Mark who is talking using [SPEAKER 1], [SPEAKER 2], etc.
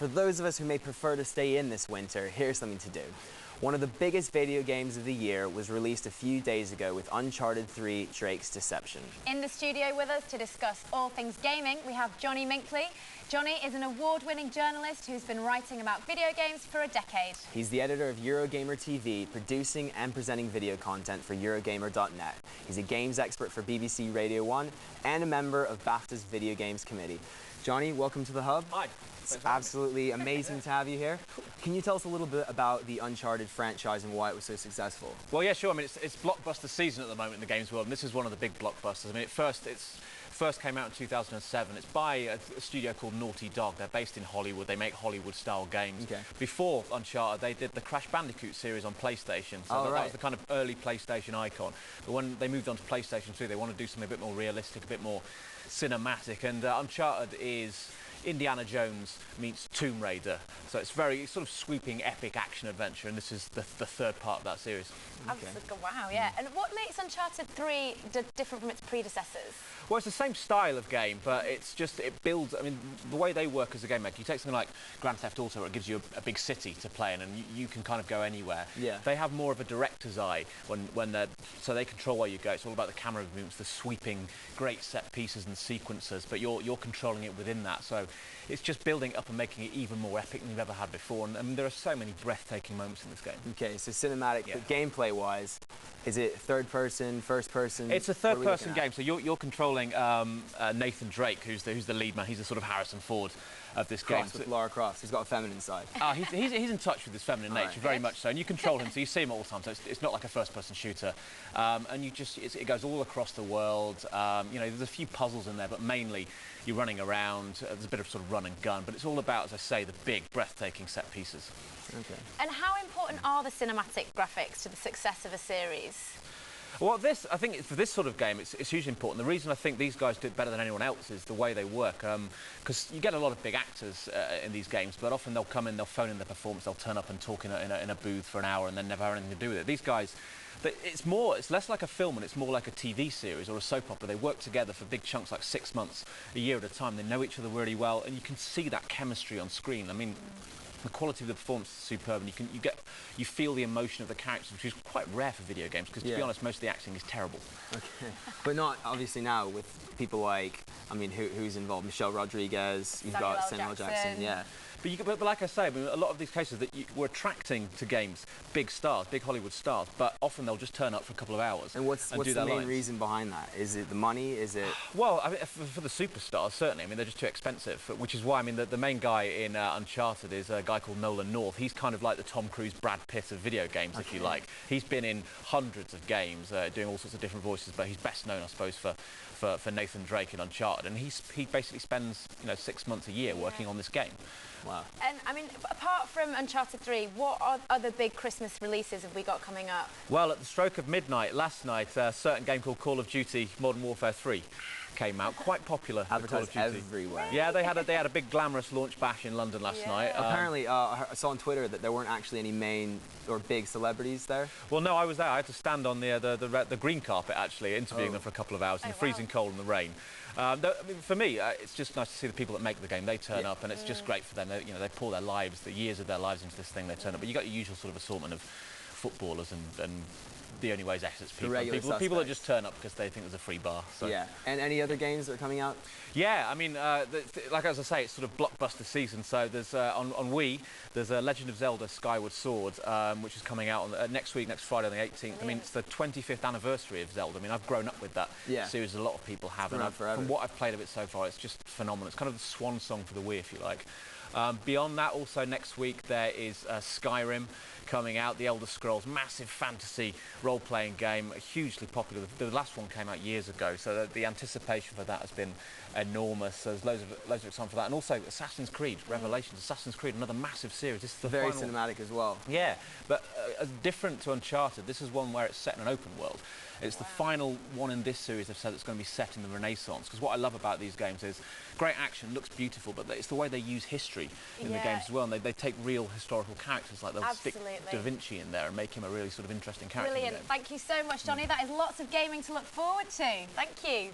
[SPEAKER 1] for those of us who may prefer to stay in this winter, here's something to do. One of the biggest video games of the year was released a few days ago with Uncharted 3: Drake's Deception.
[SPEAKER 2] In the studio with us to discuss all things gaming, we have Johnny Minkley. Johnny is an award-winning journalist who's been writing about video games for a decade.
[SPEAKER 1] He's the editor of Eurogamer TV, producing and presenting video content for Eurogamer.net. He's a games expert for BBC Radio 1 and a member of BAFTA's Video Games Committee. Johnny, welcome to the Hub.
[SPEAKER 3] Hi.
[SPEAKER 1] It's absolutely amazing to have you here. Can you tell us a little bit about the Uncharted franchise and why it was so successful?
[SPEAKER 3] Well, yeah, sure. I mean, it's blockbuster season at the moment in the games world, and this is one of the big blockbusters. I mean, it first came out in 2007. It's by a studio called Naughty Dog. They're based in Hollywood. They make Hollywood-style games.
[SPEAKER 1] Okay.
[SPEAKER 3] Before Uncharted, they did the Crash Bandicoot series on PlayStation. So that was the kind of early PlayStation icon. But when they moved on to PlayStation 2, they want to do something a bit more realistic, a bit more cinematic. And Uncharted is Indiana Jones meets Tomb Raider. So it's very sort of sweeping, epic action-adventure, and this is the third part of that series.
[SPEAKER 2] Okay. Wow, yeah. And what makes Uncharted 3 different from its predecessors?
[SPEAKER 3] Well, it's the same style of game, but it's just, it builds, I mean, the way they work as a game maker, you take something like Grand Theft Auto, where it gives you a big city to play in, and you can kind of go anywhere.
[SPEAKER 1] Yeah.
[SPEAKER 3] They have more of a director's eye when they're, so they control where you go. It's all about the camera movements, the sweeping, great set pieces and sequences, but you're controlling it within that. So it's just building up and making it even more epic than you've ever had before. And I mean, there are so many breathtaking moments in this game.
[SPEAKER 1] Okay, so cinematic, but gameplay-wise, is it third person, first person?
[SPEAKER 3] It's a third-person game, so you're controlling Nathan Drake, who's the lead man. He's the sort of Harrison Ford of this game.
[SPEAKER 1] With Lara Croft. He's got a feminine side.
[SPEAKER 3] He's in touch with his feminine nature, very much so, and you control him, so you see him all the time. So it's not like a first-person shooter, and it goes all across the world. You know, there's a few puzzles in there, but mainly you're running around. There's a bit of sort of run and gun, but it's all about, as I say, the big, breathtaking set pieces.
[SPEAKER 1] Okay.
[SPEAKER 2] And how important are the cinematic graphics to the success of a series?
[SPEAKER 3] Well, I think for this sort of game, it's hugely important. The reason I think these guys do it better than anyone else is the way they work. Because you get a lot of big actors in these games, but often they'll come in, they'll phone in their performance, they'll turn up and talk in a booth for an hour and then never have anything to do with it. These guys, it's less like a film and it's more like a TV series or a soap opera. They work together for big chunks, like 6 months, a year at a time. They know each other really well, and you can see that chemistry on screen. I mean, the quality of the performance is superb, and you feel the emotion of the characters, which is quite rare for video games, because to be honest, most of the acting is terrible.
[SPEAKER 1] Okay, but not obviously now with people like, I mean, who's involved? Michelle Rodriguez, you've got Samuel Jackson, yeah.
[SPEAKER 3] But like I say, I mean, a lot of these cases that we're attracting to games big stars, big Hollywood stars, but often they'll just turn up for a couple of hours.
[SPEAKER 1] And what's the main reason behind that? Is it the money? Is it?
[SPEAKER 3] Well, I mean, for the superstars, certainly. I mean, they're just too expensive, which is why, I mean, the main guy in Uncharted is a guy called Nolan North. He's kind of like the Tom Cruise, Brad Pitt of video games, if you like. He's been in hundreds of games, doing all sorts of different voices, but he's best known, I suppose, for Nathan Drake in Uncharted, and he basically spends 6 months a year working on this game.
[SPEAKER 1] Wow.
[SPEAKER 2] And I mean, apart from Uncharted 3, what other big Christmas releases have we got coming up?
[SPEAKER 3] Well, at the stroke of midnight last night, a certain game called Call of Duty Modern Warfare 3 came out, quite popular.
[SPEAKER 1] Advertised everywhere.
[SPEAKER 3] Yeah, they had a big glamorous launch bash in London last night.
[SPEAKER 1] Apparently, I saw on Twitter that there weren't actually any main or big celebrities there.
[SPEAKER 3] Well, no, I was there. I had to stand on the green carpet, actually, interviewing them for a couple of hours in the freezing cold and the rain. I mean, for me, it's just nice to see the people that make the game. They turn up, and it's just great for them. They pour their lives, the years of their lives into this thing. They turn up, but you got your usual sort of assortment of footballers and the only way is exits people that just turn up because they think there's a free bar. So.
[SPEAKER 1] Yeah. And any other games that are coming out?
[SPEAKER 3] Yeah, I mean, like as I say, it's sort of blockbuster season. So there's on Wii, there's a Legend of Zelda: Skyward Sword, which is coming out on, next week, next Friday, on the 18th. I mean, it's the 25th anniversary of Zelda. I mean, I've grown up with that series. A lot of people have, and from what I've played of it so far, it's just phenomenal. It's kind of the swan song for the Wii, if you like. Beyond that, also next week there is Skyrim coming out, the Elder Scrolls, massive fantasy role-playing game, hugely popular. The last one came out years ago, so the anticipation for that has been enormous. So there's loads of excitement for that, and also Assassin's Creed Revelations. Assassin's Creed, another massive series. This is the
[SPEAKER 1] very
[SPEAKER 3] final...
[SPEAKER 1] cinematic as well.
[SPEAKER 3] Yeah, but different to Uncharted, this is one where it's set in an open world. It's the final one in this series they've said it's going to be set in the Renaissance, because what I love about these games is great action, looks beautiful, but it's the way they use history in the games as well, and they take real historical characters, like they'll stick Da Vinci in there and make him a really sort of interesting character.
[SPEAKER 2] Brilliant. Thank you so much, Johnny. That is lots of gaming to look forward to. Thank you.